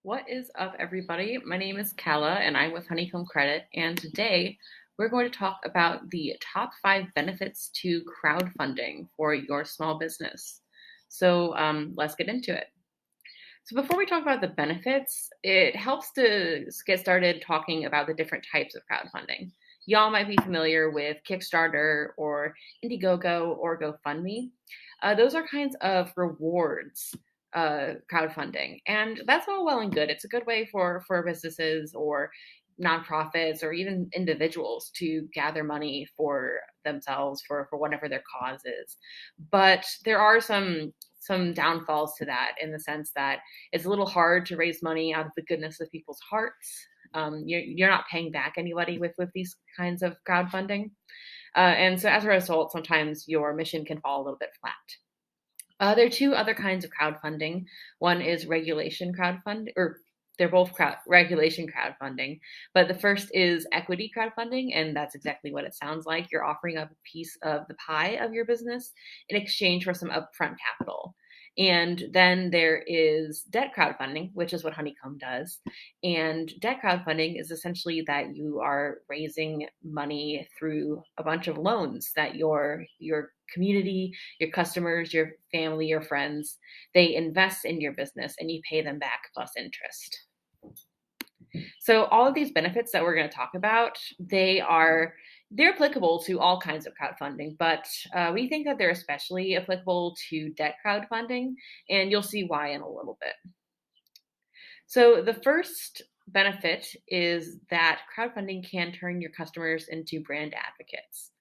What is up, everybody? My name is Kala, and I'm with Honeycomb Credit. And today we're going to talk about the top 5 benefits to crowdfunding for your small business. So let's get into it. So before we talk about the benefits, it helps to get started talking about the different types of crowdfunding. Y'all might be familiar with Kickstarter or Indiegogo or GoFundMe. Those are kinds of rewards crowdfunding, and that's all well and good. It's a good way for businesses or nonprofits or even individuals to gather money for themselves for whatever their cause is. But there are some downfalls to that, in the sense that it's a little hard to raise money out of the goodness of people's hearts. You're not paying back anybody with these kinds of crowdfunding. And so as a result, sometimes your mission can fall a little bit flat. There are two other kinds of crowdfunding. One is regulation crowdfunding, or they're both regulation crowdfunding. But the first is equity crowdfunding, and that's exactly what it sounds like. You're offering up a piece of the pie of your business in exchange for some upfront capital. And then there is debt crowdfunding, which is what Honeycomb does. And debt crowdfunding is essentially that you are raising money through a bunch of loans that your community, your customers, your family, your friends, they invest in your business and you pay them back plus interest. So all of these benefits that we're going to talk about, they're applicable to all kinds of crowdfunding, but we think that they're especially applicable to debt crowdfunding, and you'll see why in a little bit. So the first benefit is that crowdfunding can turn your customers into brand advocates.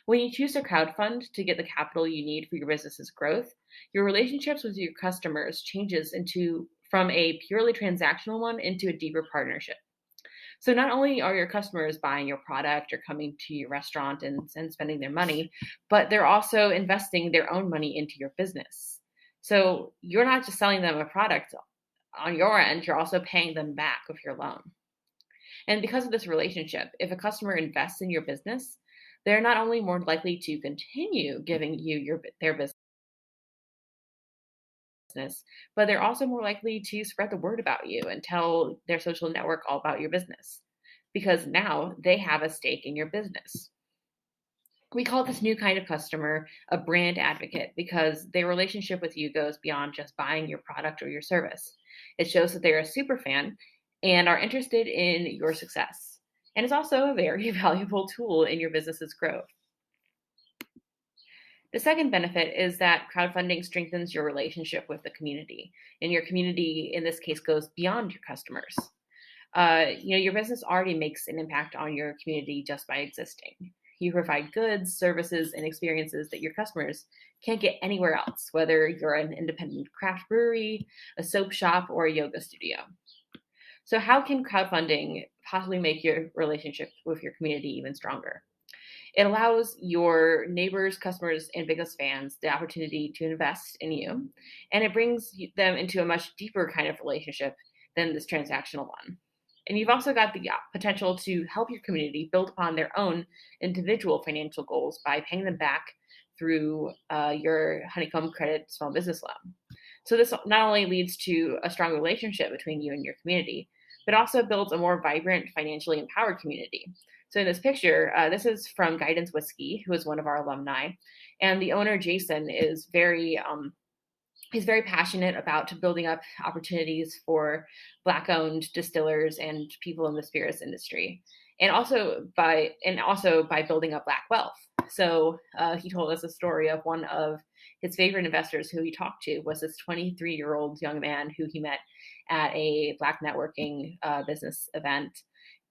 When you choose to crowdfund to get the capital you need for your business's growth, your relationships with your customers changes from a purely transactional one into a deeper partnership. So not only are your customers buying your product or coming to your restaurant and spending their money, but they're also investing their own money into your business. So you're not just selling them a product on your end, you're also paying them back with your loan. And because of this relationship, if a customer invests in your business, they're not only more likely to continue giving you their business, but they're also more likely to spread the word about you and tell their social network all about your business, because now they have a stake in your business. We call this new kind of customer a brand advocate because their relationship with you goes beyond just buying your product or your service. It shows that they're a super fan and are interested in your success. And it's also a very valuable tool in your business's growth. The second benefit is that crowdfunding strengthens your relationship with the community. And your community, in this case, goes beyond your customers. Your business already makes an impact on your community just by existing. You provide goods, services, and experiences that your customers can't get anywhere else, whether you're an independent craft brewery, a soap shop, or a yoga studio. So how can crowdfunding possibly make your relationship with your community even stronger? It allows your neighbors, customers, and biggest fans the opportunity to invest in you, and it brings them into a much deeper kind of relationship than this transactional one. And you've also got the potential to help your community build upon their own individual financial goals by paying them back through your Honeycomb Credit small business loan. So this not only leads to a strong relationship between you and your community, but also builds a more vibrant, financially empowered community. So in this picture, this is from Guidance Whiskey, who is one of our alumni, and the owner Jason is he's very passionate about building up opportunities for Black-owned distillers and people in the spirits industry, and also by building up Black wealth. So he told us a story of one of his favorite investors who he talked to was this 23-year-old young man who he met at a Black networking business event.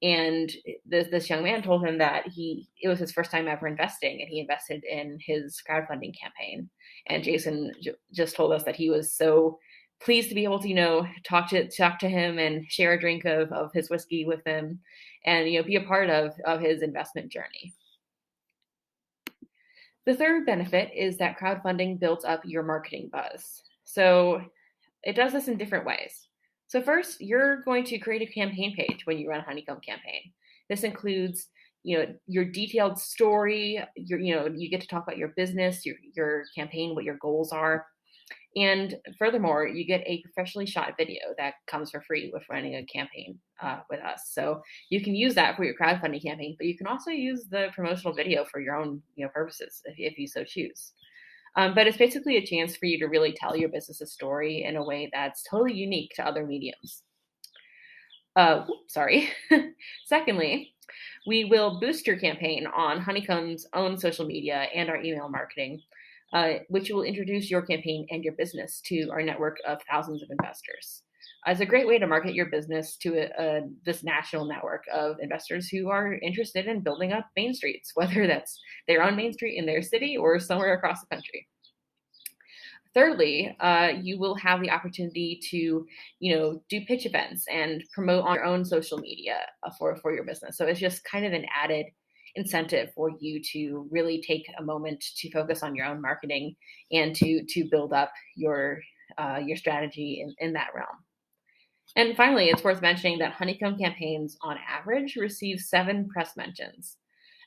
And this young man told him that it was his first time ever investing, and he invested in his crowdfunding campaign. And Jason just told us that he was so pleased to be able to, talk to him and share a drink of his whiskey with him, and be a part of his investment journey. The third benefit is that crowdfunding builds up your marketing buzz. So it does this in different ways. So first, you're going to create a campaign page when you run a Honeycomb campaign. This includes, your detailed story. You get to talk about your business, your campaign, what your goals are, And furthermore, you get a professionally shot video that comes for free with running a campaign with us. So you can use that for your crowdfunding campaign, but you can also use the promotional video for your own purposes if you so choose. But it's basically a chance for you to really tell your business's story in a way that's totally unique to other mediums. Sorry. Secondly, we will boost your campaign on Honeycomb's own social media and our email marketing, which will introduce your campaign and your business to our network of thousands of investors. It's a great way to market your business to this national network of investors who are interested in building up main streets, whether that's their own main street in their city or somewhere across the country. Thirdly, you will have the opportunity to, do pitch events and promote on your own social media for your business. So it's just kind of an added incentive for you to really take a moment to focus on your own marketing and to build up your strategy in that realm. And finally, it's worth mentioning that Honeycomb campaigns on average receive 7 press mentions.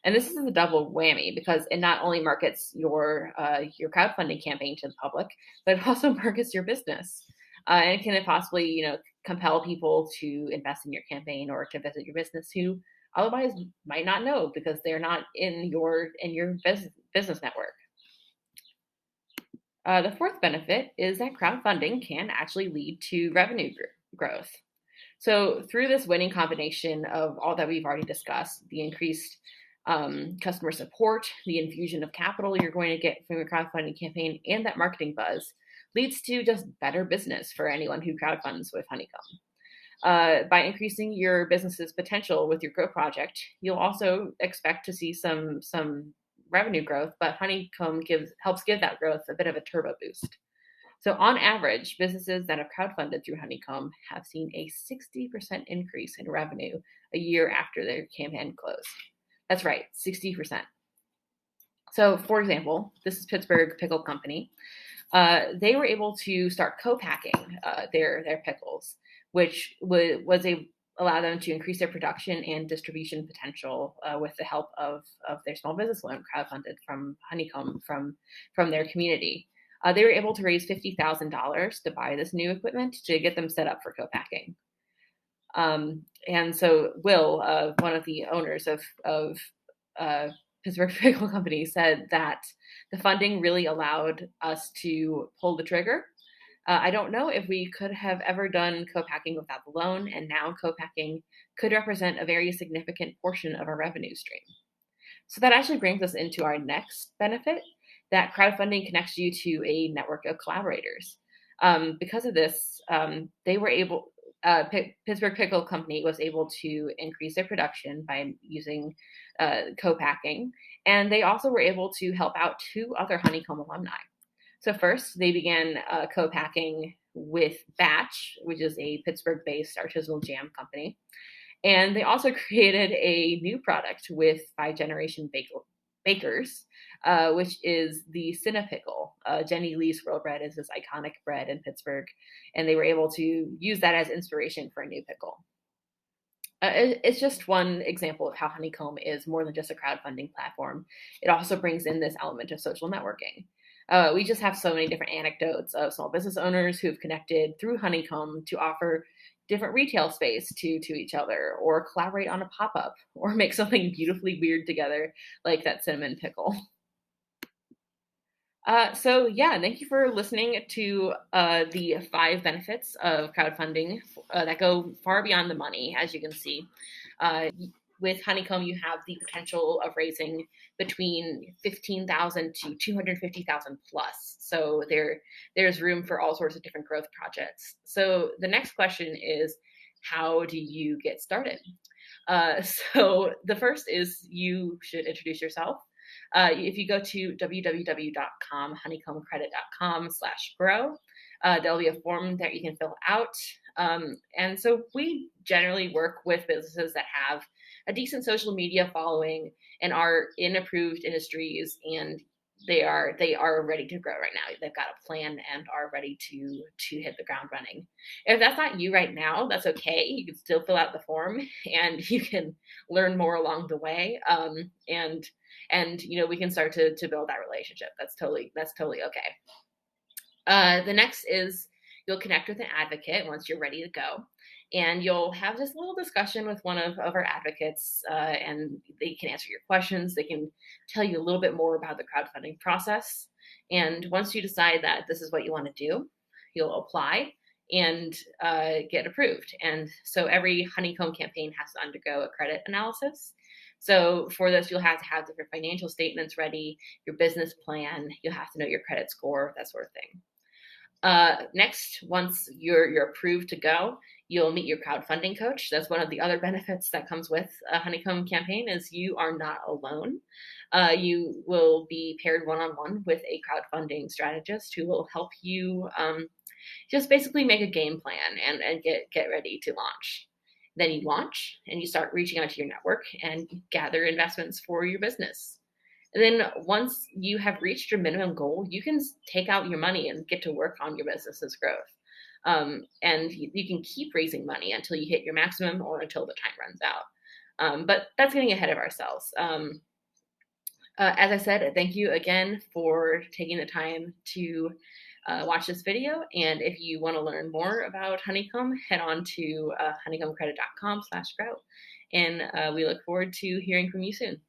And this is a double whammy because it not only markets your crowdfunding campaign to the public, but it also markets your business. And it can possibly, compel people to invest in your campaign or to visit your business who otherwise might not know because they're not in your business network. The fourth benefit is that crowdfunding can actually lead to revenue growth. So through this winning combination of all that we've already discussed, the increased customer support, the infusion of capital you're going to get from your crowdfunding campaign, and that marketing buzz leads to just better business for anyone who crowdfunds with Honeycomb. By increasing your business's potential with your growth project, you'll also expect to see some revenue growth, but Honeycomb helps give that growth a bit of a turbo boost. So on average, businesses that have crowdfunded through Honeycomb have seen a 60% increase in revenue a year after their campaign closed. That's right, 60%. So for example, this is Pittsburgh Pickle Company. They were able to start co-packing their pickles, which allow them to increase their production and distribution potential with the help of their small business loan crowdfunded from Honeycomb from their community. They were able to raise $50,000 to buy this new equipment to get them set up for co-packing. And so Will, one of the owners of Pittsburgh Pickle Company, said that the funding really allowed us to pull the trigger. I don't know if we could have ever done co-packing without the loan, and now co-packing could represent a very significant portion of our revenue stream. So that actually brings us into our next benefit, that crowdfunding connects you to a network of collaborators. Because of this, Pittsburgh Pickle Company was able to increase their production by using co-packing, and they also were able to help out 2 other Honeycomb alumni. So first, they began co-packing with Batch, which is a Pittsburgh-based artisanal jam company, and they also created a new product with 5 Generation Bakers, which is the Cinepickle. Jenny Lee's Roll Bread is this iconic bread in Pittsburgh, and they were able to use that as inspiration for a new pickle. It's just one example of how Honeycomb is more than just a crowdfunding platform. It also brings in this element of social networking. We just have so many different anecdotes of small business owners who've connected through Honeycomb to offer different retail space to each other, or collaborate on a pop-up, or make something beautifully weird together, like that cinnamon pickle. Thank you for listening to the 5 benefits of crowdfunding that go far beyond the money, as you can see. With Honeycomb, you have the potential of raising between $15,000 to $250,000 plus. So there's room for all sorts of different growth projects. So the next question is, how do you get started? So the first is you should introduce yourself. If you go to www.com, honeycombcredit.com/grow, there'll be a form that you can fill out. And so we generally work with businesses that have a decent social media following and are in approved industries, and they are ready to grow right now. They've got a plan and are ready to hit the ground running. If that's not you right now, that's okay. You can still fill out the form and you can learn more along the way. And we can start to build that relationship. That's totally okay. The next is you'll connect with an advocate once you're ready to go. And you'll have this little discussion with one of our advocates, and they can answer your questions. They can tell you a little bit more about the crowdfunding process. And once you decide that this is what you want to do, you'll apply and get approved. And so every Honeycomb campaign has to undergo a credit analysis. So for this, you'll have to have different financial statements ready, your business plan, you'll have to know your credit score, that sort of thing. Next, once you're approved to go, you'll meet your crowdfunding coach. That's one of the other benefits that comes with a Honeycomb campaign is you are not alone. You will be paired one-on-one with a crowdfunding strategist who will help you just basically make a game plan and get ready to launch. Then you launch and you start reaching out to your network and gather investments for your business. And then once you have reached your minimum goal, you can take out your money and get to work on your business's growth. And you can keep raising money until you hit your maximum or until the time runs out. But that's getting ahead of ourselves. As I said, thank you again for taking the time to watch this video. And if you want to learn more about Honeycomb, head on to honeycombcredit.com/grow. And we look forward to hearing from you soon.